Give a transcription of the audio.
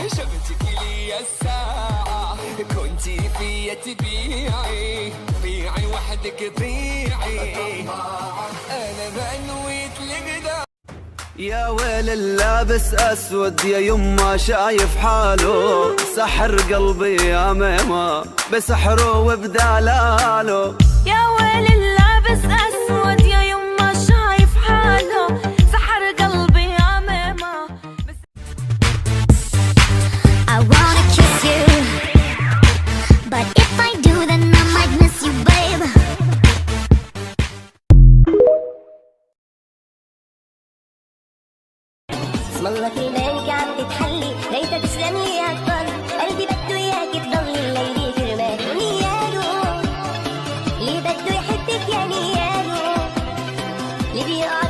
شفتك لي الساعة كنتي فيا تبيعي بيعي وحدك بيعي أنا بنويت لقدام. يا ويل اللابس اسود يا يما شايف حاله سحر قلبي يا ميمه بسحره وبدلاله. يا ويل اللابس اسود يا يما شايف حاله سحر قلبي يا ميمه. I wanna kiss you, but if I do then I might miss you, babe. اسم الله كلمانك عم تتحلي ليت تسلم لي هالطل قلبي بده اياك تضلي الليلة كرمال ونياله اللي بده يحبك يا نياله اللي بيقع